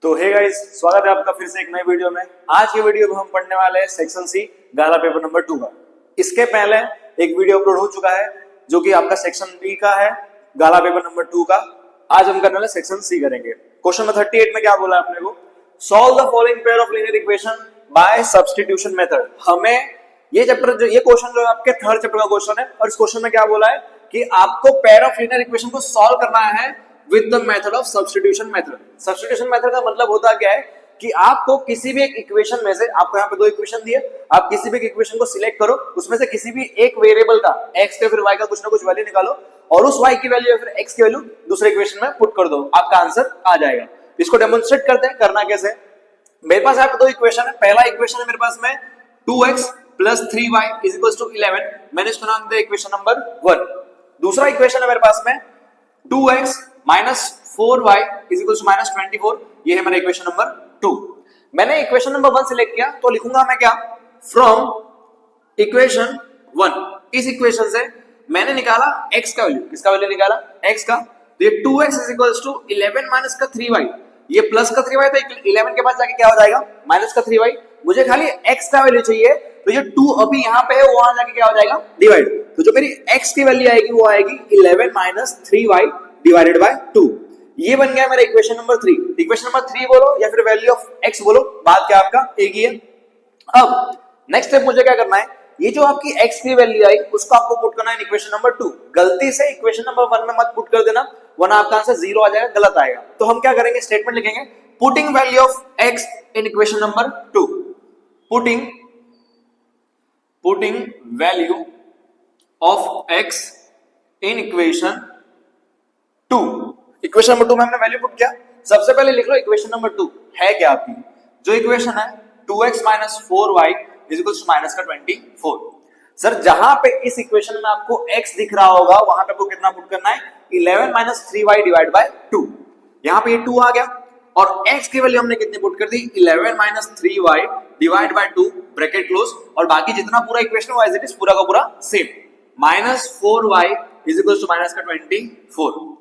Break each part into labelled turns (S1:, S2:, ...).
S1: तो hey guys, स्वागत है आपका फिर से एक नए वीडियो में। आज की वीडियो में हम पढ़ने वाले हैं सेक्शन सी गाला पेपर नंबर 2 का। इसके पहले एक वीडियो अपलोड हो चुका है जो कि आपका सेक्शन बी का है, गाला पेपर नंबर 2 का। आज हम करने वाले सेक्शन सी करेंगे। क्वेश्चन नंबर 38 में क्या बोला आपने को, solve the following pair of linear equation by substitution method. हमें ये क्वेश्चन जो आपके थर्ड चैप्टर का क्वेश्चन है, और इस क्वेश्चन में क्या बोला है कि आपको पेयर ऑफ लीनियर इक्वेशन को सॉल्व करना है with the method of substitution method. Substitution method का मतलब होता क्या है कि आपको किसी भी एक इक्वेशन में से, आपको यहाँ पे दो इक्वेशन दिए, आप किसी भी एक इक्वेशन को सिलेक्ट करो, उसमें से किसी भी एक वेरिएबल का x के फिर y का कुछ ना कुछ वैल्यू निकालो और उस y की वैल्यू या फिर x की वैल्यू दूसरे इक्वेशन में पुट कर दो, आपका आंसर आ जाएगा। इसको डेमोन्स्ट्रेट करते हैं, करना कैसे। मेरे पास आपको दो इक्वेशन है। पहला इक्वेशन है मेरे पास में 2x plus 3y is equal to 11, मैंने इसको नाम दिया इक्वेशन नंबर 1। दूसरा इक्वेशन है मेरे पास में 2x minus 4y is equal to minus 24, ये है मेरा इक्वेशन नंबर 2। मैंने इक्वेशन नंबर 1 सिलेक्ट किया तो लिखूंगा मैं क्या, फ्रॉम इक्वेशन 1। इस इक्वेशन से मैंने निकाला x का वैल्यू, किसका वैल्यू निकाला, x का। तो ये 2x is equal to 11 minus का 3y, ये प्लस का 3y तो 11 के पास जाके क्या हो जाएगा, माइनस का 3y। मुझे खाली x का वैल्यू चाहिए, तो ये 2 अभी यहाँ पे है, वहां जाके क्या हो जाएगा, डिवाइड। तो जो मेरी x की वैल्यू आएगी वो आएगी 11 माइनस 3y डिवाइडेड बाय 2। ये बन गया मेरा इक्वेशन नंबर 3। इक्वेशन नंबर 3 बोलो या फिर वैल्यू ऑफ x बोलो, बात क्या आपका एक ही है। अब नेक्स्ट स्टेप मुझे क्या करना है, ये जो आपकी x की वैल्यू आई उसको आपको पुट करना है इक्वेशन नंबर 2। गलती से इक्वेशन नंबर 1 में मत पुट कर देना, वरना आपका आंसर 0 आ जाएगा, गलत आएगा। तो हम क्या करेंगे, स्टेटमेंट लिखेंगे, putting value of x in equation number 2। Putting value of x in equation 2। Equation number 2 में हमने वैल्यू पुट किया। सबसे पहले लिख लो इक्वेशन नंबर 2 है क्या आपकी, जो इक्वेशन है 2x minus 4y is equal to minus का 24। सर जहां पे इस इक्वेशन में आपको x दिख रहा होगा वहां पे आपको कितना पुट करना है, 11 माइनस 3y डिवाइड बाय 2। यहां पे ये 2 आ गया और x की वैल्यू हमने कितनी पुट कर दी, 11 minus 3y divide by 2 bracket close, और बाकी जितना पूरा इक्वेशन हुआ एज इट इज पूरा का पूरा same, minus 4y is equal to minus का 24।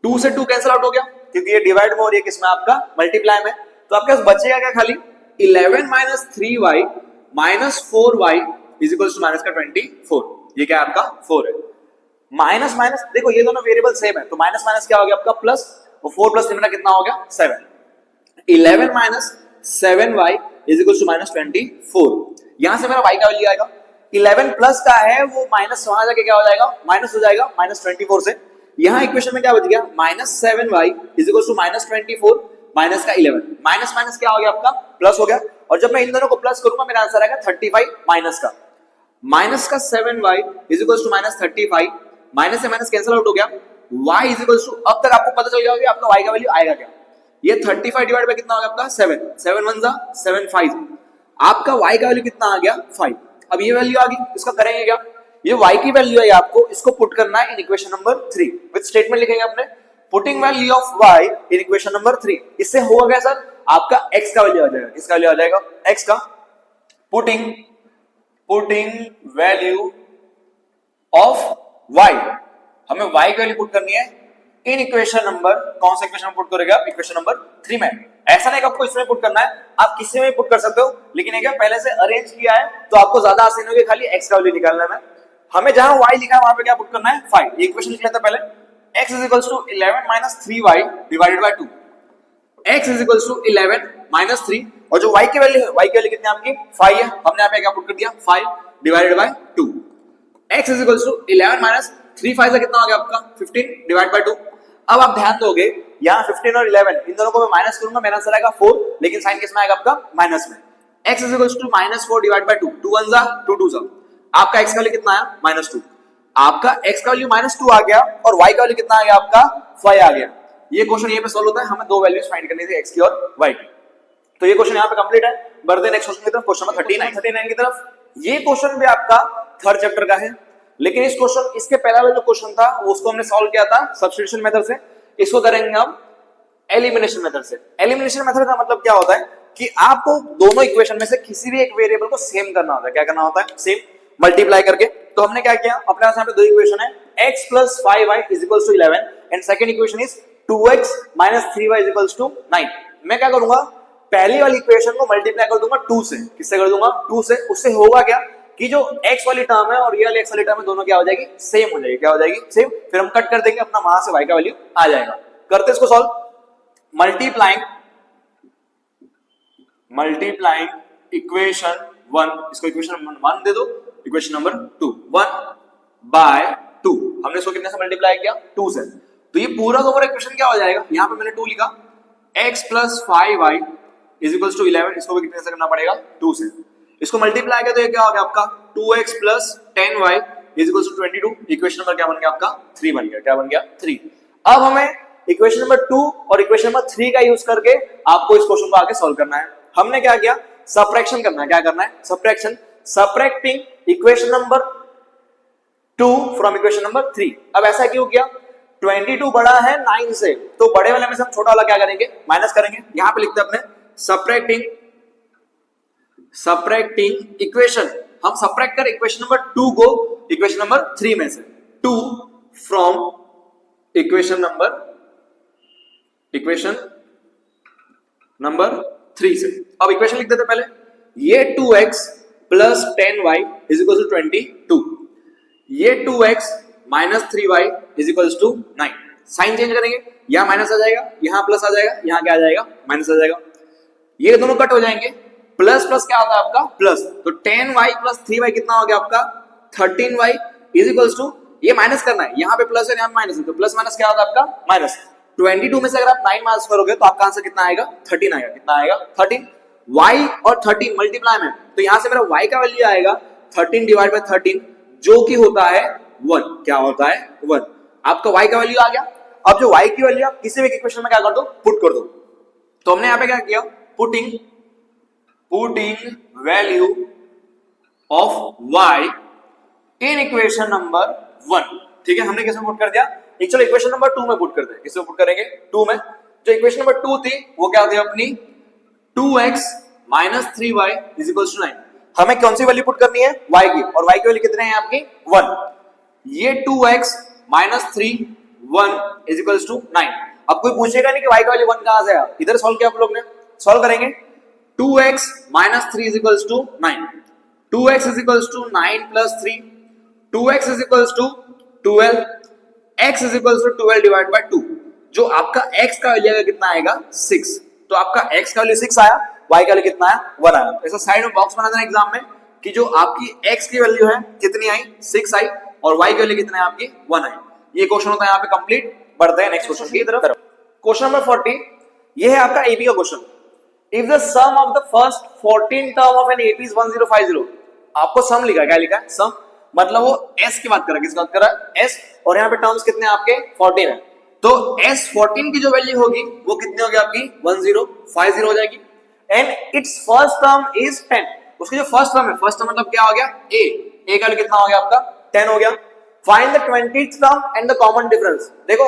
S1: 2 से 2 कैंसिल आउट हो गया क्योंकि ये डिवाइड में और ये किसमें आपका मल्टीप्लाई में। तो आपके पास बचेगा क्या, खाली 11 minus 3y minus 4y is equal to minus का 24। ये क्या आपका 4 है। माइनस माइनस देखो ये दोनों वेरिएबल सेम है, तो माइनस माइनस क्या हो गया आपका प्लस, और 4 प्लस 3 कितना हो गया 7। 11 minus 7y is equal to minus 24। यहां से मेरा y का वैल्यू आएगा, 11 प्लस का है वो माइनस वहां जाके क्या हो जाएगा, माइनस हो जाएगा माइनस 24 से। यहां इक्वेशन में क्या बच गया, minus 7y is equal to minus 24 minus का 11। माइनस माइनस क्या हो गया आपका प्लस हो गया, और जब मैं इन दोनों को प्लस करूंगा मेरा आंसर आएगा 35 माइनस का 7y is equal to minus 35, minus से माइनस कैंसिल आउट हो गया। y इज इक्वल टू, अब तक आपको पता चल गया होगा आपका y का वैल्यू आएगा क्या, ये 35 डिवाइड बाय कितना हो गया आपका 7, 7 1 जा 7 5, आपका y का वैल्यू कितना आ गया 5। अब ये वैल्यू आ गई, इसका करेंगे क्या, ये y की वैल्यू है आपको, इसको पुट करना है in equation number 3। With statement लिखेंगे अपने, putting value of y in equation number 3। इससे होगा क्या सर, आपका x का वैल्यू आ जाएगा, किसका वैल्यू आ जाएगा, x का। पुटिंग वैल्यू ऑफ y, हमें y की वैल्यू पुट करनी है इन इक्वेशन नंबर, कौन सा इक्वेशन पुट करोगे आप, इक्वेशन नंबर 3 में। ऐसा नहीं कि आपको इसमें पुट करना है, आप किसी में पुट कर सकते हो, लेकिन ये क्या पहले से अरेंज किया है तो आपको ज्यादा आसान होगी, खाली x का वैल्यू निकालना है। हमें जहां y लिखा है वहां पे क्या पुट करना है 5। ये इक्वेशन लिख लेते हैं पहले, x is equals to 11 minus 3y divided by 2। x is equals to 11 minus 3, और जो y की वैल्यू है, y की वैल्यू कितनी आपकी 5 है, हमने यहाँ पे क्या पुट कर दिया 5 divided by 2। x is equals to 11 minus 3 5 से कितना हो गया आपका 15 डिवाइड बाय 2। अब आप ध्यान दोगे यहाँ 15 और 11 इन दोनों को मैं माइनस करूंगा, मेरा आंसर आएगा 4, लेकिन साइन किस में आएगा आपका माइनस में। x is equals to minus 4 divide by 2, 2 1 जा 2 2 जा, आपका x का वैल्यू कितना आया माइनस 2। आपका x का वैल्यू माइनस 2 आ गया और y का वैल्यू कितना आ गया आपका 5 आ गया। ये क्वेश्चन ये पे सॉल्व होता है, हमें दो वैल्यूज फाइंड करनी थी x की और y की। तो ये क्वेश्चन यहाँ पे कंप्लीट है। बढ़ते हैं नेक्स्ट क्वेश्चन की तरफ, क्वेश्चन नंबर 39 की तरफ। ये क्वेश्चन भी आपका थर्ड चैप्टर का है, लेकिन इस क्वेश्चन, इसके पहला वाला जो क्वेश्चन था उसको हमने सॉल्व किया था सब्स्टिट्यूशन मेथड से, इसको करेंगे हम एलिमिनेशन मेथड से। एलिमिनेशन मेथड का मतलब क्या होता है कि आपको दोनों इक्वेशन में से किसी भी एक वेरिएबल को सेम करना होता है। क्या करना होता है, सेम मल्टीप्लाई करके। तो हमने क्या किया, अपने पास यहाँ पे दो इक्वेशन है, x plus 5y is equal to 11 and second equation is 2x minus 3y is equal to 9। मैं क्या करूंगा, पहली वाली इक्वेशन को मल्टीप्लाई कर दूंगा 2 से। किससे कर दूंगा? 2 से। उससे होगा क्या कि जो x वाली टर्म है और ये वाली x वाली टर्म है दोनों क्या हो जाएगी? सेम हो जाएगी। क्या हो जाएगी? सेम। फिर हम कट कर देंगे, अपना वहां से y का वैल्यू आ जाएगा। करते इसको सॉल्व। मल्टीप्लाइंग इक्वेशन 1, इसको इक्वेशन नंबर 1 दे दो, इक्वेशन नंबर 2, 1/2। हमने इसको कितने से मल्टीप्लाई किया? 2 से। तो ये पूरा का पूरा इक्वेशन क्या हो जाएगा? यहां पे मैंने 2 लिखा, x + 5y = 11। इसको भी कितने से करना पड़ेगा? 2 से। इसको मल्टीप्लाई किया तो ये क्या हो गया आपका? 2x + 10y = 22। इक्वेशन नंबर क्या बन गया आपका? 3 बन गया। क्या बन गया? 3। अब हमें इक्वेशन नंबर 2 और इक्वेशन नंबर 3 का यूज करके आपको इस क्वेश्चन को आगे सॉल्व करना है। हमने क्या किया? सबट्रैक्शन करना है। क्या करना है? Subtraction. Subtracting equation number 2 from equation number 3। अब ऐसा क्यों किया? 22 बड़ा है 9 से, तो बड़े वाले में से हम छोटा वाला क्या करेंगे? माइनस करेंगे। यहां पे लिखते हैं अपने सबट्रैक्टिंग इक्वेशन। हम सबट्रैक्ट कर इक्वेशन नंबर 2 को इक्वेशन नंबर 3 में से, 2 फ्रॉम इक्वेशन नंबर 3 से। अब इक्वेशन लिख देते पहले। ये 2x + 10y = 22, ये 2x - 3y = 9। साइन चेंज करेंगे, यहां माइनस आ जाएगा, यहां प्लस आ जाएगा, यहां क्या आ जाएगा? माइनस आ जाएगा। ये दोनों कट हो जाएंगे। प्लस प्लस क्या होता है आपका? प्लस। तो 10y + 3y कितना हो गया आपका? 13y = ये माइनस करना है, यहां पे प्लस है, यहां पे माइनस है, तो प्लस माइनस क्या होता है आपका? माइनस। 22 में से अगर आप 9 माइनस करोगे तो आपका आंसर कितना आएगा? 13 आएगा। कितना आएगा? 13। y और 13 मल्टीप्लाई में, तो यहां से मेरा y का वैल्यू आएगा 13 / 13, जो कि होता है 1। क्या होता है? 1। आपका y का वैल्यू आ गया। अब जो y की वैल्यू आप किसी भी इक्वेशन में क्या कर दो? पुट कर दो। तो हमने यहां पे क्या किया? Putting value of y in equation number 1। ठीक है, हमने किसमें पुट कर दिया? एक चलो इक्वेशन नंबर 2 में पुट करते हैं। किसमें पुट करेंगे? 2 में। जो इक्वेशन नंबर 2 थी वो क्या थी अपनी? 2x - 3y = 9। हमें कौन सी वैल्यू पुट करनी है? y की। और y की वैल्यू कितने हैं आपकी? 1। ये 2x - 3 1 = 9। अब कोई पूछेगा नहीं कि y का वैल्यू 1 कहां से आया। इधर सॉल्व किया आप लोग ने, सॉल्व करेंगे। 2x - 3 = 9, 2x = 9 + 3, 2x = 12, x = 12 / 2। जो आपका x का वैल्यू कितना आएगा? 6। तो आपका x का वैल्यू 6 आया, y का वैल्यू कितना आया? 1 आया। ऐसा साइड में बॉक्स बना देना एग्जाम में कि जो आपकी x की वैल्यू है कितनी आई? 6 आई, और y की वैल्यू कितनी है आपकी? 1 आई। ये क्वेश्चन होता है यहाँ पे कंप्लीट। बढ़ते हैं नेक्स्ट क्वेश्चन की तरफ। क्वेश्चन नंबर 40, ये है आपका एपी का question. If the sum of the first 14 term of an AP is 1050, आपको सम लिखा है। क्या लिखा है? सम। मतलब वो s की बात कर रहा है। किस बात कर रहा है? s। और यहाँ पे टर्म्स कितने हैं आपके? 14 है। तो s 14 की जो वैल्यू होगी वो कितनी होगी आपकी? 1050 हो जाएगी। And it's first term is 10। उसकी जो फर्स्ट टर्म है, फर्स्ट टर्म मतलब क्या हो गया? a का वैल्यू कितना हो गया आपका? 10 हो गया। Find the 20th term and the common difference. देखो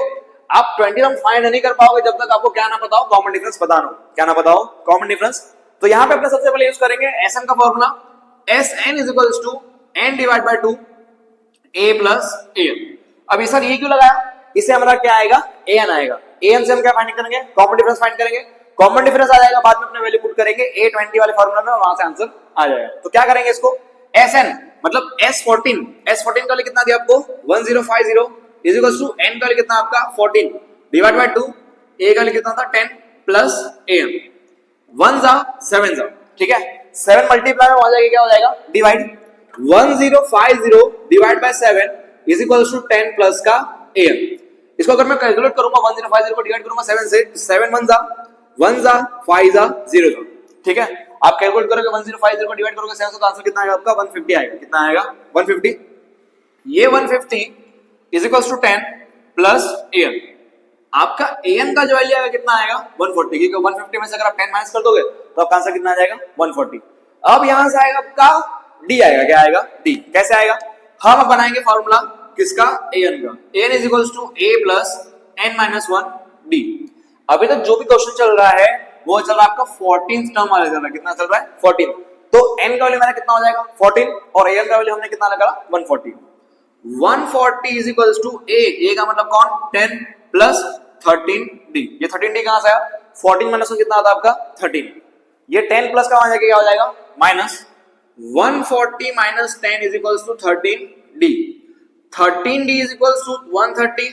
S1: आप 20 टर्म फाइंड नहीं कर पाओगे जब तक आपको क्या ना पता हो? कॉमन डिफरेंस बताना। क्या ना पता हो? Common difference. तो यहां पे अपने सबसे पहले यूज करेंगे Sn का formula. Sn = n / 2 a + an। अब सर ये क्यों लगाया? इसे हमारा क्या आएगा? an आएगा। an से हम क्या फाइंड करेंगे? कॉमन डिफरेंस फाइंड करेंगे। कॉमन डिफरेंस आ जाएगा, बाद में अपने वैल्यू पुट करेंगे a20 वाले फॉर्मूला में, वहां से आंसर आ जाएगा। तो क्या करेंगे इसको? Sn मतलब S14 का वैल्यू कितना दिया आपको? 1050 = n का वैल्यू कितना आपका? 14 / 2, a का वैल्यू कितना था? 10 + an। 1 जा 7 जा। ठीक है, 7 मल्टीप्लाई में हो जाएगा, क्या हो जाएगा? डिवाइड। 1050 / 7 = 10 प्लस का an। इसको अगर मैं कैलकुलेट करूंगा 1050 को डिवाइड करूंगा 7 से, 7 1 जा 5 जा 0 जा। ठीक है, आप कैलकुलेट करोगे 1050 को डिवाइड करोगे 7 से, तो आंसर कितना आएगा आपका? 150 आएगा। कितना आएगा? 150। ये 150 = 10 प्लस an। आपका an का जो वैल्यू आएगा कितना आएगा? 140। क्योंकि 150 में से अगर आप 10 माइनस कर दोगे तो आपका आंसर कितना आ जाएगा? 140। अब यहां से आएगा आपका d आएगा। क्या आएगा? d। कैसे आएगा? हम अब बनाएंगे फॉर्मूला किसका? an का। an = a + n - 1 d। अभी तक जो भी क्वेश्चन चल रहा है वो चल रहा है आपका 14th टर्म वाला चल रहा है। कितना चल रहा है? 14। तो n का वैल्यू मेरा कितना हो जाएगा? 14, और an का वैल्यू हमने कितना लगा? 140। 140 = a का मतलब कौन? 10 + 13d। ये 13d कहां से आया? 14 माइनस 1 कितना आता है आपका 13। ये 10 प्लस का वहां जाके क्या हो जाएगा minus 140 minus 10 is equals to 13d। 13d is equals to 130,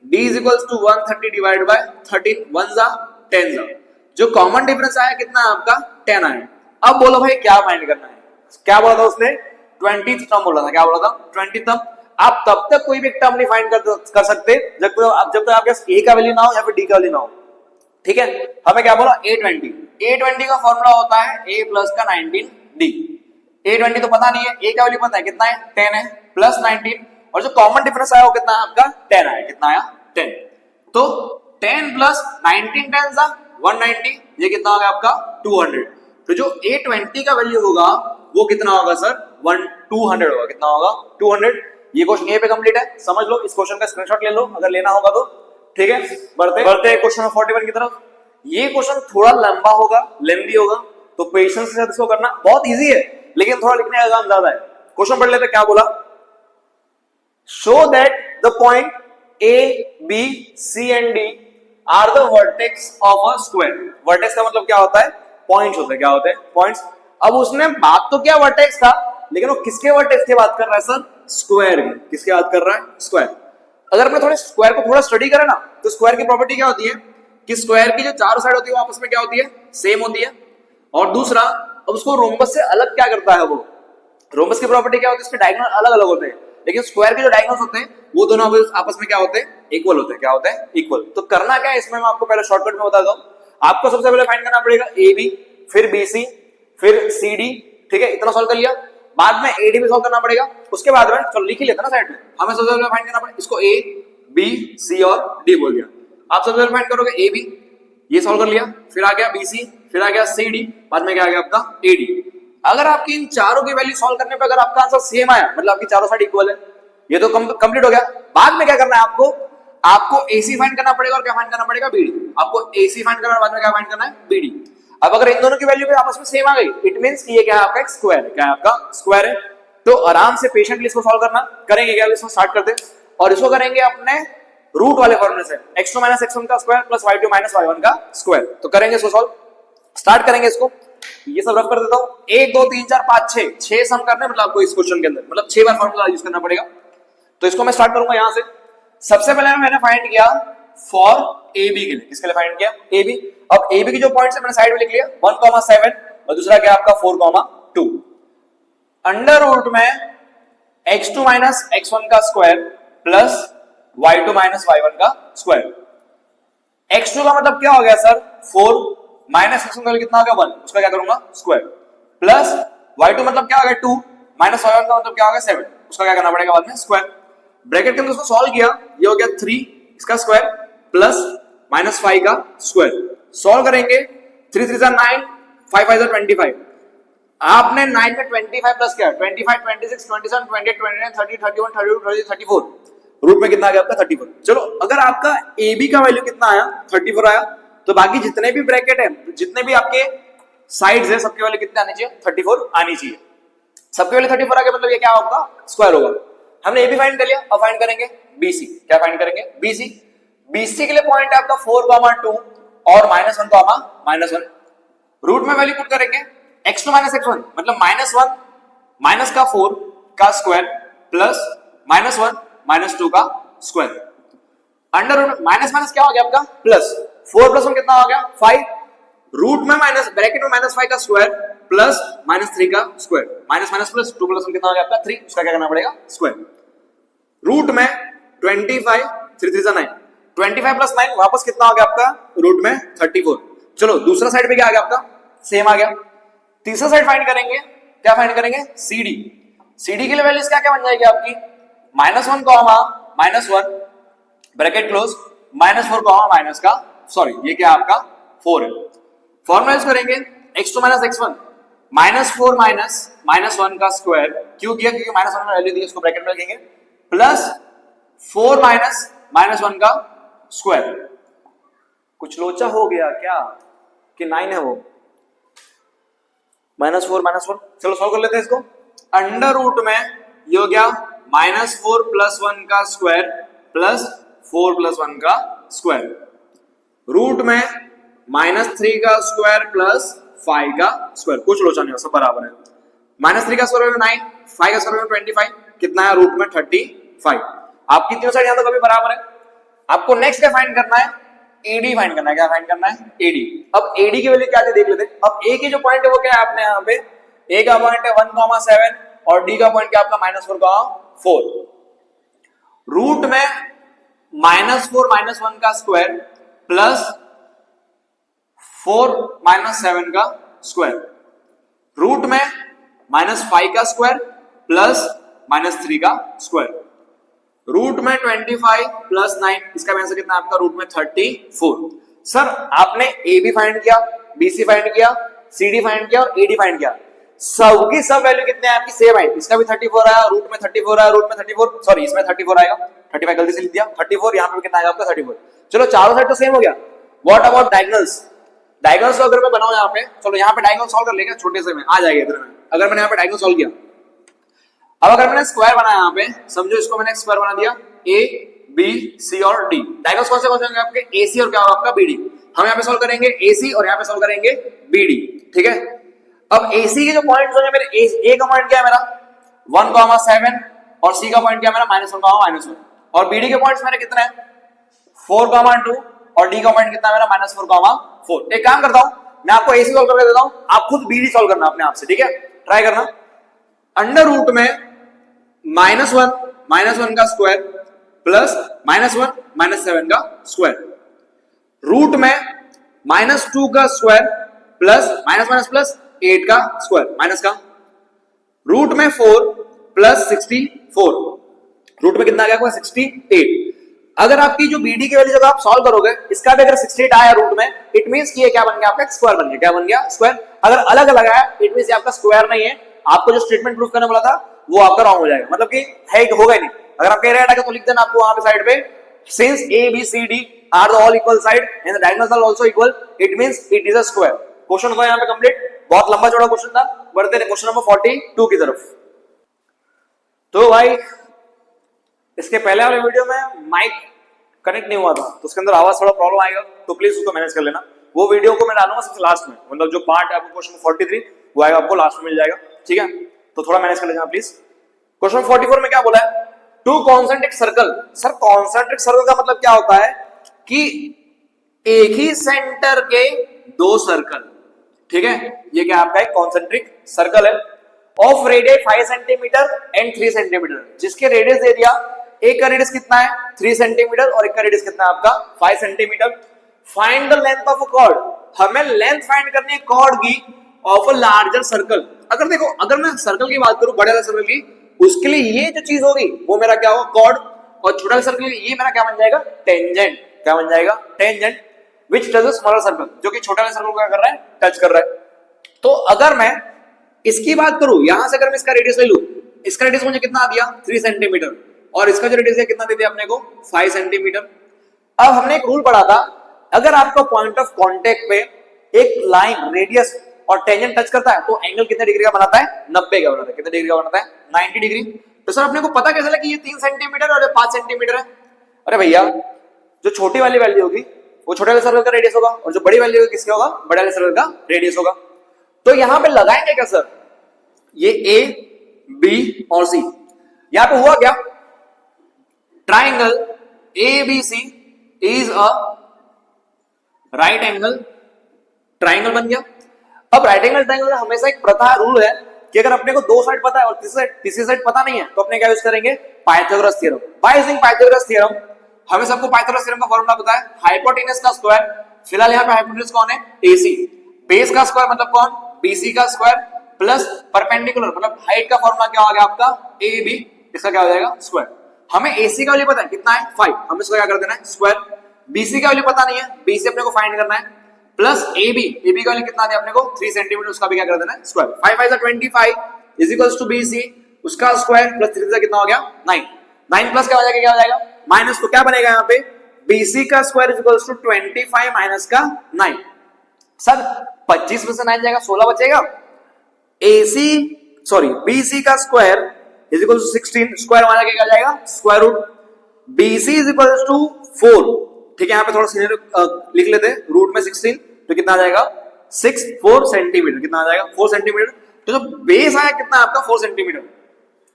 S1: d is equals to 130 divide by 13, 1 जा 10 जा, जो कॉमन डिफरेंस आया कितना है आपका 10 आया। अब बोलो भाई क्या फाइंड करना है, क्या बोला था उसने 20th टर्म बोला था, क्या बोला था 20th टर्म। आप तब तक कोई भी टर्म नहीं फाइंड कर सकते जब तक आपके पास a का वैल्यू ना हो या फिर d का वैल्यू ना हो, ठीक है। हमें क्या बोला a20 का फॉर्मूला होता है a प्लस का 19d। a20 तो पता नहीं है, a का वैल्यू पता है कितना है 10 है, प्लस 19 और जो कॉमन डिफरेंस आया वो कितना है आपका 10 आया, कितना आया 10। तो 10 प्लस 19 10 सा 190, ये कितना होगा आपका 200। तो जो a20 का वैल्यू होगा वो कितना होगा सर 200 होगा, कितना होगा 200। ये क्वेश्चन ए पे कंप्लीट है, समझ लो, इस क्वेश्चन का स्क्रीनशॉट ले लो अगर लेना होगा तो, ठीक है। बढ़ते क्वेश्चन नंबर 41 की तरफ। ये क्वेश्चन थोड़ा लंबा होगा, लेंथी होगा, तो पेशेंस के साथ इसको करना। बहुत इजी है लेकिन थोड़ा लिखने का काम ज्यादा है। क्वेश्चन पढ़ लेते, क्या बोला, show that the point A B C and D are the vertex of a square. Vertex का मतलब क्या होता है, पॉइंट्स होते हैं, क्या होते हैं पॉइंट्स। अब उसने बात तो क्या वर्टेक्स था, लेकिन वो किसके वर्टेक्स की बात कर रहा है सर, स्क्वायर की। किसकी बात कर रहा है, स्क्वायर। अगर अपने थोड़े स्क्वायर को थोड़ा स्टडी करें ना तो स्क्वायर की प्रॉपर्टी क्या होती है कि स्क्वायर की जो चारों साइड होती है वो आपस में क्या होती है, सेम होती है। और दूसरा, अब उसको रोम्बस से अलग क्या करता है, वो रोम्बस की प्रॉपर्टी क्या होती है, उसके डायगोनल अलग अलग होते हैं, लेकिन स्क्वायर के जो डायगोनल्स होते हैं वो दोनों आपस में क्या होते हैं, इक्वल होते हैं। क्या होते हैं, इक्वल। तो करना क्या है इसमें, मैं आपको पहले शॉर्टकट में बता दूं। आपको सबसे पहले फाइंड करना पड़ेगा ए बी, फिर बी सी, फिर सी डी, ठीक है, इतना सॉल्व कर लिया। बाद में ए डी भी सॉल्व करना पड़ेगा, उसके बाद में चलो लिख ही लेते ना साइड में, हमें सबसे पहले फाइंड करना पड़ेगा इसको ए बी सी और डी बोल दिया। आप सबसे पहले फाइंड करोगे ए बी, ये सॉल्व कर लिया, फिर आ गया बी सी, फिर आ गया सी डी, बाद में क्या आ गया आपका ए डी। अगर आपकी इन चारों की वैल्यू सॉल्व करने पे अगर आपका आंसर सेम आया, मतलब आपकी चारों साइड इक्वल है, ये तो कंप्लीट हो गया। बाद में क्या करना है आपको एसी फाइंड करना पड़ेगा और क्या फाइंड करना पड़ेगा, बीडी। आपको एसी फाइंड करना है, बाद में क्या फाइंड करना है, बीडी। अब अगर इन दोनों की वैल्यू आपस में सेम आ गई, इट मींस कि ये क्या है आपका एक स्क्वायर है, क्या है आपका स्क्वायर है। तो आराम से पेशेंटली इसको सॉल्व करना करेंगे। क्या इसको स्टार्ट करते और इसको करेंगे अपने रूट वाले फॉर्मूले से, x2 - x1 का स्क्वायर प्लस y2 - y1 का स्क्वायर। तो करेंगे इसको सॉल्व, स्टार्ट करेंगे इसको। ये सब रफ कर देता हूं, 1 2 3 4 5 6 सम करने, मतलब आपको इस क्वेश्चन के अंदर मतलब 6 बार फॉर्मूला यूज करना पड़ेगा। तो इसको मैं स्टार्ट करूंगा यहां से। सबसे पहले मैंने फाइंड किया फॉर ए बी के लिए, किसके लिए फाइंड किया, ए बी। अब ए बी की जो पॉइंट्स है मैंने साइड में लिख लिया, 1,7 और दूसरा क्या आपका 4,2। अंडर रूट में x2 - x1 का स्क्वायर प्लस y2 - y1 का स्क्वायर। x2 का मतलब क्या हो गया सर 4 माइनस x1 का कितना हो गया 1, उसका क्या करूंगा स्क्वायर, प्लस y2 मतलब क्या हो गया 2 माइनस y1 का मतलब क्या हो गया 7, उसका क्या करना पड़ेगा बाद में स्क्वायर। ब्रैकेट के अंदर उसको सॉल्व किया, ये हो गया 3 इसका स्क्वायर प्लस -5 का स्क्वायर। सॉल्व करेंगे 3 3 जा 9, 5 5 जा 25। आपने 9 में 25 प्लस किया 25 26 27 28 29 30 31 32 33 34, रूट में कितना आ गया आपका 34। चलो अगर आपका ए बी का वैल्यू कितना आया 34 आया, तो बाकी जितने भी ब्रैकेट है, जितने भी आपके साइड्स है, सबके वैल्यू कितने आनी चाहिए 34 आनी चाहिए। सबके वैल्यू 34 आ गया, मतलब ये क्या होगा स्क्वायर होगा। हमने ए बी फाइंड कर लिया, अब फाइंड करेंगे बीसी। क्या फाइंड करेंगे, बीसी। बीसी के लिए पॉइंट है आपका 4,2 और -1, -1। रूट में वैल्यू पुट करेंगे x2 - x1 मतलब -1 माइनस का 4 का स्क्वायर प्लस -1 -2 का square. Under root minus minus क्या हो गया आपका प्लस, 4 + 1 कितना हो गया 5, रूट में माइनस ब्रैकेट में -5 का स्क्वायर प्लस -3 का स्क्वायर, माइनस माइनस प्लस 2 + 1 कितना हो गया आपका 3, उसका क्या करना पड़ेगा स्क्वायर। रूट में 25 3 3 9, 25 + 9 वापस कितना हो गया आपका रूट में 34। चलो दूसरा साइड पे क्या आ गया आपका सेम आ गया। तीसरा साइड फाइंड करेंगे, क्या फाइंड करेंगे CD। CD के लिए वैल्यूज क्या क्या बन जाएगी आपकी -1, -1 ब्रैकेट क्लोज -4, माइनस का सॉरी ये क्या आपका 4 है। फॉर्मूला यूज करेंगे x2 - x1 -4 -1 का स्क्वायर, क्यों किया क्योंकि -1 में वैल्यू दी, इसको ब्रैकेट में लिखेंगे, प्लस 4 -1 का स्क्वायर। कुछ लोचा हो गया क्या कि 9 है वो -4 -1। चलो सॉल्व कर लेते हैं इसको। अंडर रूट में ये हो गया -4 + 1 का स्क्वायर प्लस 4 + 1 का स्क्वायर। रूट में -3 का स्क्वायर प्लस 5 का स्क्वायर, कुछ लोचा नहीं, सब बराबर है। -3 का स्क्वायर में 9, 5 का स्क्वायर में 25, कितना है रूट में 35। आपकी तीनों साइड यहां तो कभी बराबर है। आपको नेक्स्ट क्या फाइंड करना है, एडी फाइंड करना है। क्या फाइंड करना है, एडी। अब एडी की वैल्यू क्या है देख लेते हैं। अब ए की जो पॉइंट है वो क्या है आपने यहाँ पे, ए का पॉइंट है 1,7 और डी का पॉइंट क्या आपका -4,4। रूट में -4 -1 का स्क्वायर प्लस 4 -7 का स्क्वायर, रूट में -5 का स्क्वायर प्लस -3 का स्क्वायर, रूट में 25 प्लस 9, इसका आंसर कितना आपका रूट में 34। सर आपने ए बी फाइंड किया, बी सी फाइंड किया, सी डी फाइंड किया और ए डी फाइंड किया, सबकी सब वैल्यू कितने हैं आपकी सेम है। इसका भी 34 आया, रूट में 34 आया, रूट में 34, सॉरी इसमें 34 आएगा, 35 गलती से लिख दिया, 34 यहाँ पे कितना आएगा आपका 34। चलो चारों साइड तो सेम हो गया। व्हाट अबाउट डायगोनल्स, डायगोनल्स अगर मैं बनाऊं यहाँ पे, चलो यहाँ पे डायगोनल सॉल्व कर लेंगे, छोटे से में आ जाएगा इधर में। अगर मैंने यहाँ पे डायगोनल सॉल्व किया, अब अगर मैंने स्क्वायर बनाया यहाँ पे, समझो इसको मैंने स्क्वायर बना दिया, ए बी सी और डी, डायगोनल्स कौन से होंगे आपके, ए सी और क्या होगा आपका बी डी। हम यहाँ पे सॉल्व करेंगे ए सी और यहाँ पे सॉल्व करेंगे बी डी, ठीक है। अब ए सी के जो पॉइंट्स होंगे मेरे, ए का पॉइंट क्या है मेरा 1,7 और सी का पॉइंट क्या है मेरा -1,-1 और बी डी के पॉइंट्स मेरे कितने हैं 4,2 और डी का पॉइंट कितना है मेरा -4,4। एक काम करता हूं मैं आपको ए सी सॉल्व करके देता हूं, आप खुद बी डी सॉल्व करना अपने आप से, ठीक है, ट्राई करना। अंडर रूट में -1 का स्क्वायर प्लस -1 -7 का स्क्वायर, रूट में -2 का स्क्वायर प्लस प्लस 8 का स्क्वायर माइनस का, रूट में 4 प्लस 64, रूट में कितना आ गया 68। अगर आपकी जो बीडी की वैल्यू जब आप सॉल्व करोगे, इसका भी अगर 68 आया रूट में, इट मींस कि ये क्या बन गया आपका स्क्वायर बन गया। क्या बन गया स्क्वायर। अगर अलग अलग आया इट मींस ये आपका स्क्वायर नहीं है, आपको जो स्टेटमेंट प्रूफ करने वाला था वो आपका रॉन्ग हो जाएगा, मतलब कि है होगा ही नहीं। अगर आप कह रहे हैं तो लिख देना आपको वहां पे साइड पे, since A B C D are the all equal side and the diagonals are also equal, it means it is a square. Question हुआ यहां पे कंप्लीट, बहुत लंबा चौड़ा क्वेश्चन था। बढ़ते हैं क्वेश्चन नंबर 42 की तरफ। तो भाई इसके पहले वाले वीडियो में माइक कनेक्ट नहीं हुआ था, तो उसके अंदर आवाज थोड़ा प्रॉब्लम आएगा, तो प्लीज उसको मैनेज कर लेना। वो वीडियो को मैं डालूंगा सबसे लास्ट में, मतलब जो पार्ट है आपको क्वेश्चन 43 वो आएगा आपको लास्ट में मिल जाएगा, ठीक है, तो थोड़ा मैनेज कर लेना प्लीज। क्वेश्चन 44 में क्या बोला है, to concentric circle. Sir concentric circle का मतलब क्या होता है कि एक ही सेंटर के दो सर्कल, ठीक है, ये क्या आपका एक कॉन्सेंट्रिक सर्कल है of radius 5 centimetre and 3 centimetre, जिसके रेडियस दे दिया, एक का रेडियस कितना है 3 सेंटीमीटर और एक का रेडियस कितना है आपका 5 centimetre. Find the length of a cord, हमें लेंथ फाइंड करनी है कॉर्ड की ऑफ अ लार्जर सर्कल। अगर देखो, अगर मैं सर्कल की बात करूं, बड़े वाले सर्कल की, उसके लिए ये जो चीज होगी वो मेरा क्या होगा कॉर्ड, और छोटा सर्कल ये मेरा क्या बन जाएगा टेंजेंट। क्या बन जाएगा tangent, which touch a smaller circle, जो कि छोटा वाला सर्कल को क्या कर रहा है टच कर रहा है। तो अगर मैं इसकी बात करूं, यहां से अगर मैं इसका रेडियस ले लूं, इसका रेडियस मुझे कितना दिया 3 सेंटीमीटर और इसका जो रेडियस है कितना दे दिया अपने को 5 सेंटीमीटर। अब हमने एक रूल पढ़ा था, अगर आपका पॉइंट ऑफ कांटेक्ट पे एक लाइन रेडियस और टेंजेंट टच करता है तो एंगल कितने डिग्री का बनाता है 90 का बनाता है। कितने डिग्री का बनाता है 90 डिग्री। तो सर अपने को पता कैसे लगा कि ये 3 सेंटीमीटर और ये 5 सेंटीमीटर है। अरे भैया जो छोटी वाली वैल्यू होगी वो छोटे वाले सर्कल का रेडियस होगा और जो बड़ी वैल्यू होगी किसका होगा बड़े वाले सर्कल का रेडियस होगा। तो यहां पे लगाएंगे क्या सर, ये ए बी और सी, यहां पे हुआ क्या, triangle ABC is a right angle triangle बन गया। अब राइट एंगल ट्राइंगल हमेशा एक प्रथा रूल है कि अगर अपने को दो साइड पता है और तीसरी साइड पता नहीं है तो अपने क्या यूज करेंगे Pythagoras theorem. By using Pythagoras theorem, हमें सबको पाइथागोरस थ्योरम का फॉर्मूला पता है, हाइपोटेनस का स्क्वायर, फिलहाल यहाँ पे हाइपोटेनस कौन है AC, बेस का स्क्वायर मतलब कौन BC का स्क्वायर, प्लस परपेंडिकुलर मतलब हाइट का फॉर्मूला क्या हो गया आपका AB, इसका क्या हो जाएगा स्क्वायर। हमें AC का वैल्यू पता है कितना है 5, हम इसको क्या कर देना है स्क्वायर। BC का वैल्यू पता नहीं है, BC अपने को फाइंड करना है, प्लस AB का वैल्यू कितना दिया अपने को 3 सेंटीमीटर, उसका भी क्या कर देना है square. 5 5 25 is equals to BC, उसका स्क्वायर प्लस 3 से कितना हो गया 9, 9 प्लस क्या हो जाएगा, क्या हो जाएगा माइनस, तो क्या बनेगा यहाँ पे BC का square is equals to 25 minus का 9। सर 25 में से 9 जाएगा 16 बचेगा। BC का square is equal to 16, square वाला क्या जाएगा square root, BC is equal to 4, ठीक है, यहाँ पे थोड़ा सीनियर लिख लेते हैं, रूट में 16 तो कितना आ जाएगा 4 सेंटीमीटर। कितना आ जाएगा 4 सेंटीमीटर। तो जो बेस आया कितना आपका 4 सेंटीमीटर।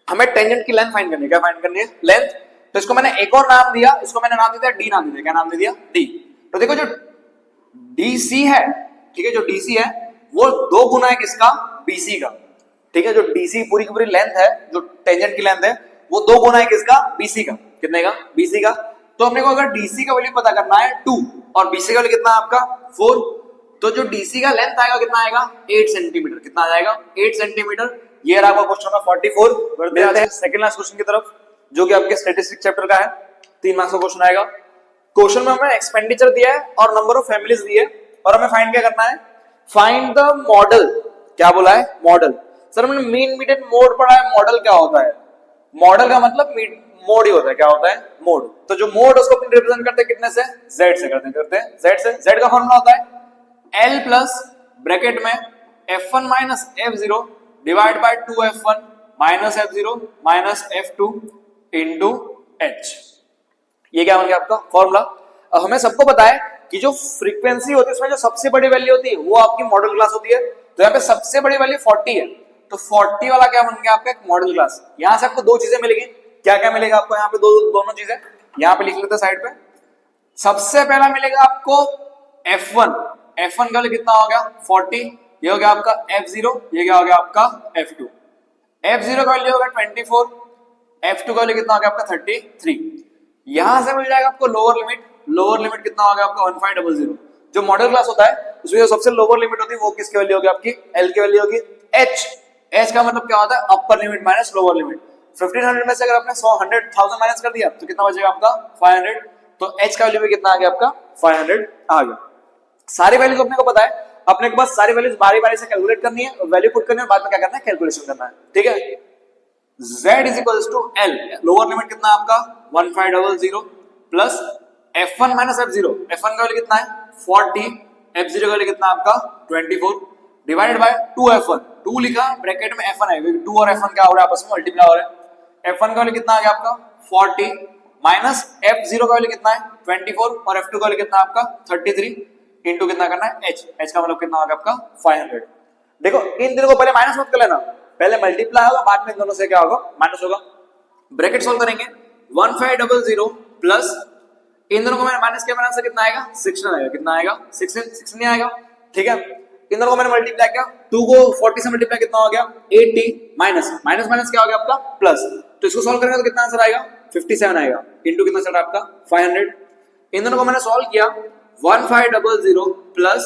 S1: हमें टेंजेंट की लेंथ फाइंड करनी है। क्या फाइंड करनी है? लेंथ। तो इसको मैंने एक और नाम दिया, इसको मैंने नाम दिया डी नाम दिया। क्या नाम दे दिया? डी। तो देखो जो डीसी है, ठीक है, जो डीसी है वो 2 गुना है किसका? बीसी का। ठीक है, जो डीसी पूरी की पूरी लेंथ है, जो टेंजेंट की लेंथ है वो 2 गुना है किसका? बीसी का। कितने का? बीसी का। तो अपने को अगर डीसी का वैल्यू पता करना है 2 और बीसी का वैल्यू कितना है आपका 4, तो जो डीसी का लेंथ आएगा कितना आएगा 8 सेंटीमीटर। कितना आ जाएगा 8 सेंटीमीटर। ये रहा आपका क्वेश्चन नंबर 44। बढ़ते हैं सेकंड लास्ट क्वेश्चन की तरफ, जो कि आपके स्टैटिस्टिक्स चैप्टर का है। 3 मार्क्स का क्वेश्चन आएगा। क्वेश्चन में हमें एक्सपेंडिचर दिया है और नंबर ऑफ फैमिलीज दी है और हमें फाइंड क्या करना है? Find the model. क्या बोला है? मॉडल। सर हमने मीन मीडियन मोड पढ़ा है। मॉडल क्या होता है? मॉडल का मतलब मोड ही होता है। क्या होता है? मोड। तो जो मोड उसको अपन रिप्रेजेंट करते हैं कितने से? z से करते हैं z से। z का फॉर्मूला होता है l प्लस ब्रैकेट में f1 minus f0 divide by 2f1 minus f0 minus f2 into h। ये क्या बन गया आपका फॉर्मूला। अब हमें सबको पता है कि जो फ्रीक्वेंसी होती है उसमें जो सबसे बड़ी वैल्यू होती है वो आपकी मॉडल क्लास होती है। तो यहाँ पे सबसे बड़ी वैल्यू 40 है, तो 40 वाला क्या बन गया आपका? एक मॉडल क्लास। यहां से आपको 2 चीजें मिलेगी। क्या क्या मिलेगा आपको यहाँ पे? दोनों चीजें यहाँ पे लिख लेते हैं साइड पे। सबसे पहला मिलेगा आपको f1। f1 का वैल्यू कितना हो गया 40। ये हो गया आपका f0। ये क्या हो गया आपका f2। f0 का वैल्यू हो गया 24। f2 का वैल्यू कितना हो गया आपका 33। यहां से मिल जाएगा आपको लोअर लिमिट। लोअर लिमिट कितना हो गया आपका 1500। जो मॉडल क्लास होता है उसमें जो सबसे लोअर लिमिट होती है वो किसकी वैल्यू होगी? आपकी l की वैल्यू होगी। h का मतलब क्या होता है? Upper limit minus lower limit. 1500 में से अगर आपने 100,000 माइनस कर दिया तो कितना बचेगा आपका 500। तो h का वैल्यू भी कितना आ गया आपका 500 आ गया। सारी वैल्यूज अपने को पता है। अपने के पास सारी वैल्यूज बारी बारी से कैलकुलेट करनी है, वैल्यू पुट करनी है, बाद में क्या करना है? कैलकुलेशन करना है। ठीक है। z is equals to l। Lower limit कितना है आपका 1500 plus f1 minus f0। f1 का वैल्यू कितना है 40। f0 का वैल्यू कितना है आपका 24 डिवाइडेड बाय 2f1। 2 लिखा ब्रैकेट में f1 है, 2 और f1 क्या हो रहा है? आपस में मल्टीप्लाई हो रहा है। f1 का वैल्यू कितना आ गया आपका 40 माइनस f0 का वैल्यू कितना है 24 और f2 का वैल्यू कितना है आपका 33 इनटू कितना करना है h। h का मतलब कितना आ गया आपका 500। देखो इन तीनों को पहले माइनस मत कर लेना, पहले मल्टीप्लाई होगा, बाद में इन दोनों से क्या होगा? माइनस होगा। ब्रैकेट सॉल्व करेंगे 1500 प्लस इन दोनों को मैंने माइनस किया, माइनस से कितना आएगा 16 आएगा। कितना आएगा 16 आएगा। ठीक है। इन दोनों को मैंने मल्टीप्लाई किया, 2 को 40 से मल्टीप्लाई कितना हो गया 80 माइनस माइनस माइनस क्या हो गया आपका प्लस। तो इसको सॉल्व करेंगे तो कितना आंसर आएगा 57 आएगा इनटू कितना चल रहा है आपका 500। इन दोनों को मैंने सॉल्व किया 1500 प्लस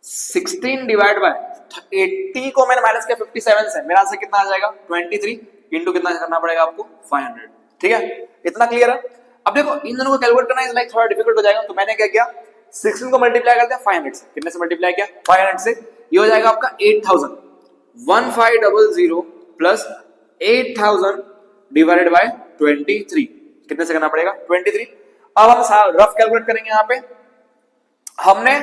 S1: 16 डिवाइड बाय 80 को मैंने माइनस किया 57 से, मेरा आंसर कितना आ जाएगा 23 इनटू कितना करना पड़ेगा आपको 500। ठीक है, इतना क्लियर है। अब देखो इन दोनों को कैलकुलेट करना इज लाइक थोड़ा डिफिकल्ट हो जाएगा, तो मैंने क्या किया 16 को मल्टीप्लाई कर दिया 500 से। कितने से मल्टीप्लाई किया 500 से। ये हो जाएगा आपका 8000। 1500 प्लस 8000 डिवाइडेड बाय 23 कितने से करना पड़ेगा 23। अब हम रफ कैलकुलेट करेंगे। यहाँ पे हमने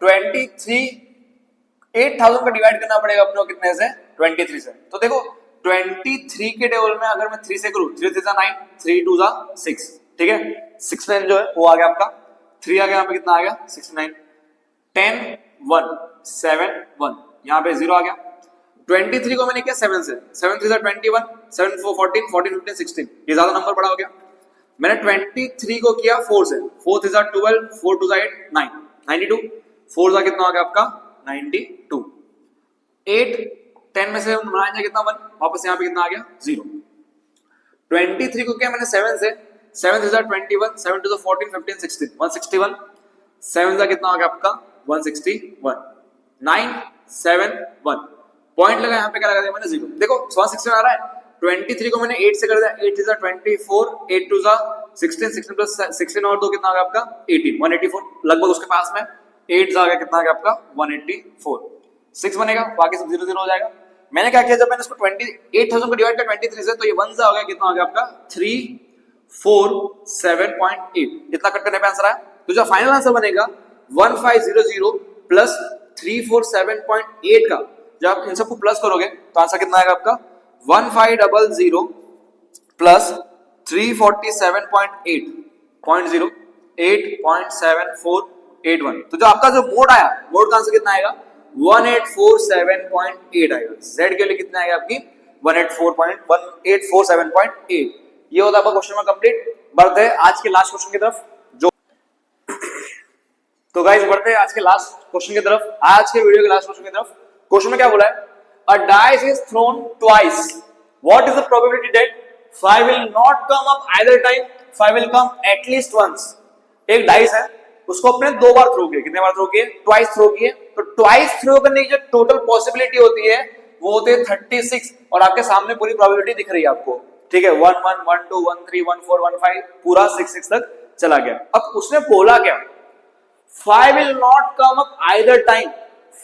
S1: 8000 का डिवाइड करना पड़ेगा अपने को कितने से 23 से। तो देखो 23 के टेबल में अगर मैं 3 से करूं 3 3 9 3 2 6, ठीक है 69 जो है वो आ गया आपका 3 आ गया। यहाँ पे कितना आ गया 69 10 1 7 1 यहाँ पे 0 आ गया। 23 को मैंने किया 7 से, 7 3 21 7 4 14 14 15 16, ये ज्यादा नंबर बड़ा हो गया। मैंने 23 को किया 4 से, 4 3 12 4 2 8 9 92 4 सा कितना आ गया आपका 92। 8 10 में से बनाएंगे कितना 1, वापस यहाँ पे कितना आ गया 0। 23 को किया मैंने 7 से, 7 3 21 7 2 14 15 16 161 7 सा कितना आ गया आपका 161 9 7 1 पॉइंट लगा, यहाँ पे क्या लगा दिया मैंने 0। देखो 161 आ रहा है। 23 को मैंने 8 से कर दिया, 8 3 24 8 2 16 16 प्लस 16 और 2 कितना आ गया आपका 18 184 लगभग उसके पास में 8 आ गया कितना आ गया आपका 184। 6 बनेगा बाकी सब 0 0 हो जाएगा। मैंने क्या किया जब मैंने इसको 8000 को डिवाइड किया 23 से तो ये 1 आ गया कितना आ गया आपका 347.8। इतना कट करने पे आंसर आया। तो जो फाइनल आंसर बनेगा 1500 प्लस 347.8 का जब आप इन सबको प्लस करोगे तो आंसर कितना आएगा आपका 1500 प्लस 347.8 8.74 0.81। तो जो आपका जो मोड आया, मोड का आंसर कितना आएगा 1847.8 आएगा। z के लिए कितना आएगा आपकी 1847.8। ये होता है आपका क्वेश्चन में कंप्लीट। बढ़ते हैं आज के लास्ट क्वेश्चन की तरफ जो तो गाइस बढ़ते हैं आज के लास्ट क्वेश्चन की तरफ, आज के वीडियो के लास्ट क्वेश्चन की तरफ। क्वेश्चन में क्या बोला है, a dice is thrown twice, what is the probability that 5 will not come up either time, 5 will come at least once. एक डाइस है, उसको अपने दो बार थ्रो किए, कितने बार थ्रो किए, ट्वाइस थ्रो किए। तो ट्वाइस थ्रो करने की जो टोटल पॉसिबिलिटी होती है वो होती है 36, और आपके सामने पूरी प्रोबेबिलिटी दिख रही है आपको, ठीक है। 1 1 1 2 1 3 1 4 1 5 पूरा 6 6 तक चला गया। अब उसने बोला क्या, 5 will not come up either time,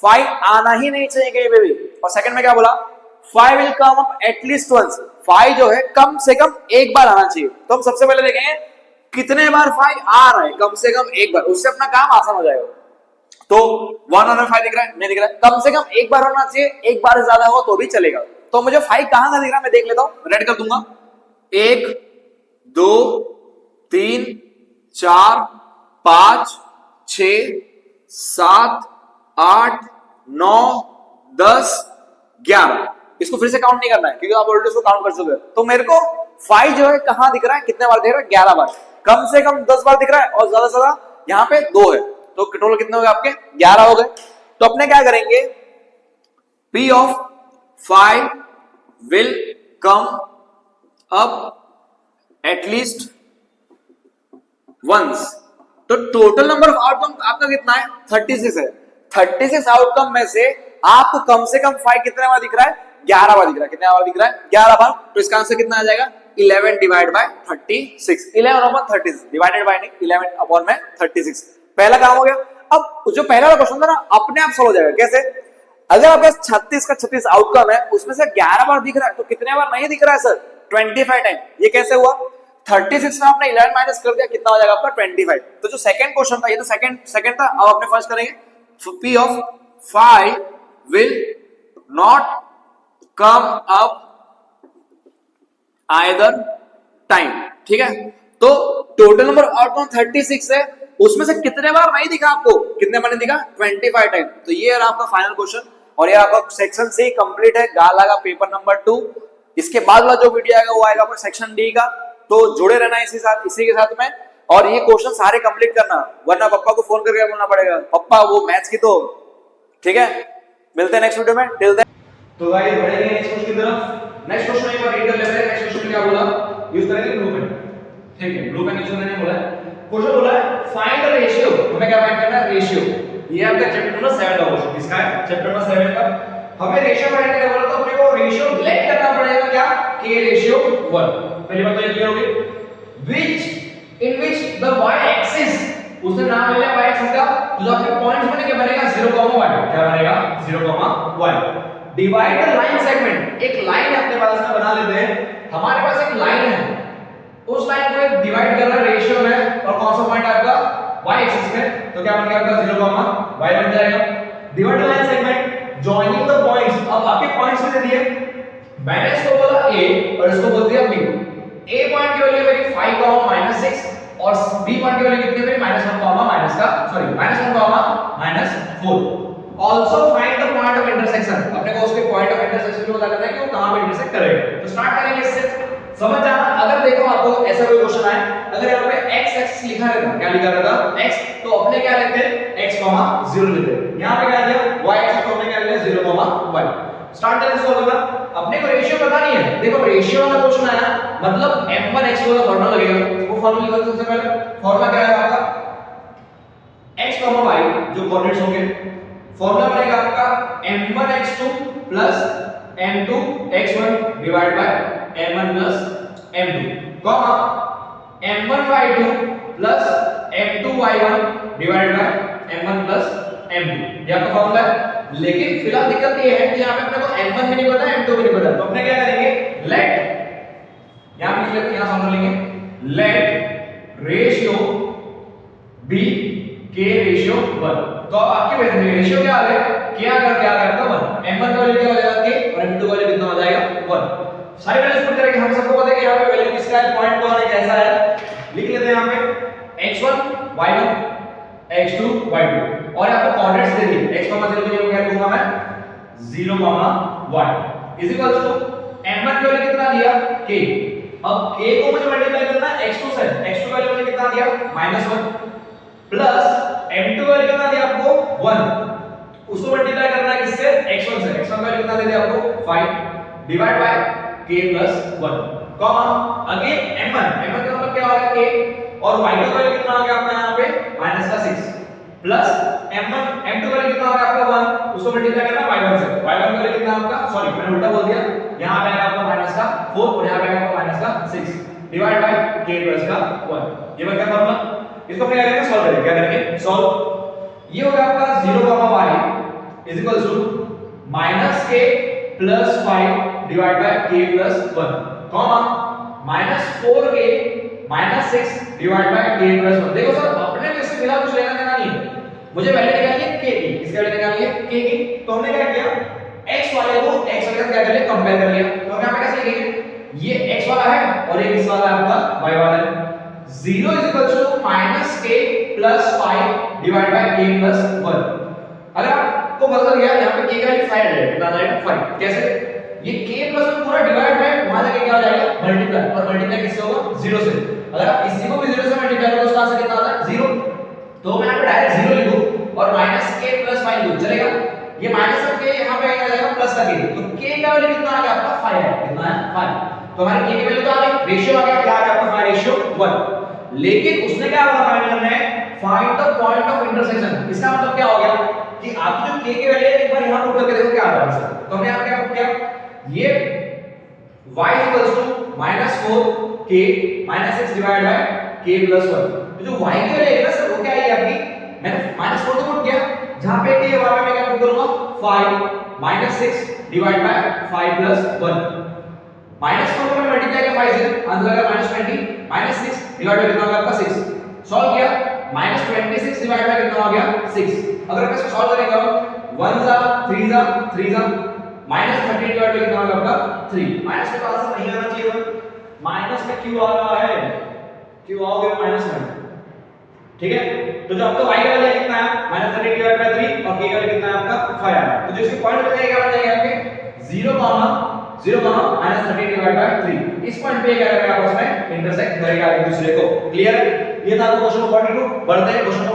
S1: 5 आना ही नहीं चाहिए कहीं पे भी। और सेकंड में क्या बोला, 5 will come up at least once, 5 जो है कम से कम एक बार आना चाहिए। तो हम सबसे पहले देखेंगे कितने बार 5 आ रहा है, कम से कम एक बार, उससे अपना काम आसान हो जाएगा। तो 1 और 5 दिख रहा है, नहीं दिख रहा है, कम से कम एक बार होना चाहिए, एक बार से ज्यादा हो तो भी चलेगा। तो मुझे 5 कहां का दिख रहा है मैं देख लेता हूं, रेड कर दूंगा। 1 2 3 4 5 6 7 8 9 10 11। इसको फिर से काउंट नहीं करना है क्योंकि आप ऑलरेडी इसको काउंट कर चुके हैं। तो मेरे को 5 जो है कहां दिख रहा है, कितने बार दिख रहा है, 11 बार, कम से कम 10 बार दिख रहा है, और ज्यादा से ज्यादा यहां पे 2 है। तो टोटल कितने हो गए आपके, 11 हो गए। तो अपने क्या करेंगे, P of 5 will come up at least once। तो टोटल नंबर ऑफ आउटकम आपका कितना है, 36 है। 36 आउटकम में से आपको कम से कम 5 कितने बार दिख रहा है, 11 बार दिख रहा है। कितने बार दिख रहा है, 11 बार। तो इसका आंसर कितना आ जाएगा, 11 divide by 36, 11 upon 36 divided by 11 upon में 36। पहला काम हो गया। अब जो पहला वाला क्वेश्चन था ना, अपने आप सॉल्व हो जाएगा। कैसे, अगर आपके पास 36 का 36 आउटकम है, उसमें से 11 बार दिख रहा है, तो कितने बार नहीं दिख रहा है सर, 25 टाइम। ये कैसे हुआ, 36 में आपने 11 माइनस कर दिया, कितना हो जाएगा आपका 25। तो जो सेकंड क्वेश्चन था, ये तो सेकंड था, अब अपने फर्स्ट करेंगे। P of 5 will not come up either time, ठीक है। तो टोटल नंबर आउटकम 36 है, उसमें से कितने बार नहीं दिखा आपको, कितने बार नहीं दिखा, 25 टाइम। तो ये है आपका फाइनल क्वेश्चन, और ये आपका सेक्शन सी कंप्लीट है, गाला का पेपर नंबर 2। इसके बाद वाला जो वीडियो आएगा वो आएगा आपका सेक्शन डी का। तो जुड़े रहना इसी के साथ में, और ये क्वेश्चन सारे कंप्लीट करना, वरना पापा को फोन करके बोलना पड़ेगा, पापा वो मैथ्स की तो, ठीक है। मिलते हैं नेक्स्ट वीडियो में, टिल देन। तो गाइस बढ़ेंगे नेक्स्ट क्वेश्चन की तरफ। नेक्स्ट क्वेश्चन एक बार रीड कर लेते हैं। नेक्स्ट क्वेश्चन में क्या बोला, यूज करेंगे ब्लू पेन, ठीक है। ब्लू पेन यूज करने ने बोला है, क्वेश्चन बोला है फाइंड द रेशियो। हमें क्या फाइंड करना है, रेशियो। ये आपका चैप्टर नंबर 7 का क्वेश्चन, किसका है, चैप्टर नंबर 7 का। हमें रेशियो फाइंड करना बोला, तो अपने को रेशियो लेट करना पड़ेगा, क्या, k रेशियो 1। पहली बात तो ये क्लियर होगी। in which the y axis, उसने नाम ले लिया y axis का, तो आपके पॉइंट्स बनेंगे, बनेगा 0, y, क्या बनेगा 0, y। Divide the line segment, एक लाइन अपने पास में बना लेते हैं। हमारे पास एक लाइन है, उस लाइन को डिवाइड कर रहा है रेशियो में, और कौन सा पॉइंट आपका y एक्सिस में, तो क्या बन गया आपका 0, y बन जाएगा। Divide the line segment joining the points. अब आपके पॉइंट्स दे दिए, मैंने इसको बोला a और इसको बोल दिया b। a पॉइंट की वैल्यू मेरी 5, -6, और b पॉइंट की वैल्यू कितनी मेरी -1, -4। Also find the point of intersection. अपने को उसके पॉइंट ऑफ इंटरसेक्शन को पता करना है कि वो कहां पे इंटरसेक्ट करेगा। तो स्टार्ट करेंगे इससे, समझ जाना। अगर देखो आपको ऐसा कोई क्वेश्चन आए, अगर यहां पे x एक्सिस लिखा रहता, क्या लिखा रहता x, तो अपने क्या लेते हैं, x, 0 लेते हैं। यहां पे क्या दिया y एक्सिस, तो अपने क्या लेते हैं 0, y। स्टार्ट करें इसको करना। अपने को रेशियो पता नहीं है, देखो रेशियो वाला क्वेश्चन आया, मतलब m1x वाला फार्मूला लगेगा। वो फार्मूला लिखो सबसे पहले। फार्मूला क्या है आपका, x, y जो कोऑर्डिनेट्स होंगे, फार्मूला बनेगा आपका m1x2 plus m2x1 divide by m1 plus m2, comma m1y2 plus m2y1 divide by m1 plus m2। ये आपका फार्मूला है। लेकिन फिलहाल दिक्कत ये है कि यहाँ पे अपने को m1 भी नहीं पता, m2 भी नहीं पता। तो अपने क्या करेंगे, लेट, यहाँ पे लिख लेते हैं, यहाँ फार्मूला लेंगे, let ratio be k ratio 1। तो आपके रेशियो क्या आ गया, क्या कर 1, m1 का वैल्यू क्या हो जाएगा k, और m2 का वैल्यू कितना हो जाएगा 1। सारी वैल्यूज पुट करेंगे। हम सबको पता है कि यहाँ पे वैल्यू किसका है, पॉइंट कौन है, कैसा है, लिख लेते हैं यहाँ पे x1 y1 x2
S2: कोऑर्डिनेट्स दे दिए x 0 के लिए क्या लिखूंगा मैं 0 1 इज इक्वल टू m1 की वैल्यू कितना दिया k। अब k को मुझे मल्टीप्लाई करना है x2 से, x2 का वैल्यू मुझे कितना दिया -1 प्लस m2 वैल्यू कितना दिया आपको 1, उसको मल्टीप्लाई करना है किससे x1 से, x1 का वैल्यू कितना दे दिया आपको 5 divide by k + 1 comma again m1 का मतलब क्या हो गया k और y2 का वैल्यू कितना आ गया आपका यहां पे -6 प्लस m2 का वैल्यू कितना आ गया आपका 1, उसको मल्टीप्लाई करना y1 से, y1 का वैल्यू कितना आपका सॉरी मैंने उल्टा बोल दिया, यहां पे आएगा आपका -4 और यहां पे आएगा आपका -6 डिवाइड बाय k + 1। ये बन गया फॉर्मूला। इसको अपने क्या करेंगे सॉल्व करेंगे, क्या करेंगे सॉल्व। ये हो गया आपका 0 y is equal to -k + 5 divide by k + 1 comma -4k -6 divide by k + 1। देखो सर अपने को इससे फिलहाल कुछ लेना देना नहीं है, मुझे वैल्यू निकालनी है k की, किसकी वैल्यू निकालनी है k की। तो हमने क्या किया x वाले को x वाले के साथ क्या कर लिया कंपेयर कर लिया। तो यहां पे कैसे लिखेंगे, ये x वाला है और ये किस वाला है आपका y वाला है। 0 is equal to -k + 5 divide by k + 1। अगर आपको पता चल गया यहां पे k का वैल्यू 5 है, कितना आ जाएगा 5। कैसे, ये k + 1 पूरा डिवाइड बाय वहां जाके क्या हो जाएगा मल्टीप्लाई, और मल्टीप्लाई किससे होगा 0 से। अगर आप किसी को भी 0 से मल्टीप्लाई करो तो उसका आंसर कितना आता है 0। तो मैं यहां पे डायरेक्ट 0 लिखूं और -k + 5 लिखूं, चलेगा। ये माइनस का k यहां पे आ जाएगा प्लस का k, तो k का वैल्यू कितना आ गया आपका 5 है, कितना है 5। तो हमारे k की वैल्यू तो आ गई, रेशियो आ गया, क्या आ गया आपका 5:1। लेकिन उसने क्या बोला फाइंड करना है, find the point of intersection. इसका मतलब क्या हो गया कि आपकी जो k की वैल्यू है एक बार यहां पुट करके देखो क्या आ रहा है आंसर। तो हमने यहां क्या पुट किया, ये y -4k -6 divide by k + 1। तो जो y की वैल्यू है ना सर वो क्या है आपकी, मैंने -4 तो पुट किया, जहां पे k वहां पे मैं क्या पुट करूंगा 5 -6 डिवाइड बाय 5 + 1। -4 को मैं मल्टीप्लाई किया 5 से, आंसर आएगा -20 -6 डिवाइड बाय कितना होगा आपका 6। सॉल्व किया -26 डिवाइड बाय कितना हो गया 6। अगर मैं इसको सॉल्व करेंगे 1 जा 3 जा 3 जा -13 डिवाइड बाय कितना होगा आपका 3। माइनस में तो आंसर नहीं आना चाहिए, माइनस में क्यों आ रहा है, क्यों आओगे माइनस में, ठीक है। तो जो आपका y का वैल्यू कितना है -13 डिवाइड बाय 3 और k का वैल्यू कितना है आपका 5 आया। तो जो इसके पॉइंट बन जाएगा आपके 0 -13 डिवाइड बाय 3। इस पॉइंट पे क्या करेगा आपस में इंटरसेक्ट करेगा एक दूसरे को। क्लियर है, ये था आपका क्वेश्चन नंबर 42। बढ़ते हैं क्वेश्चन नंबर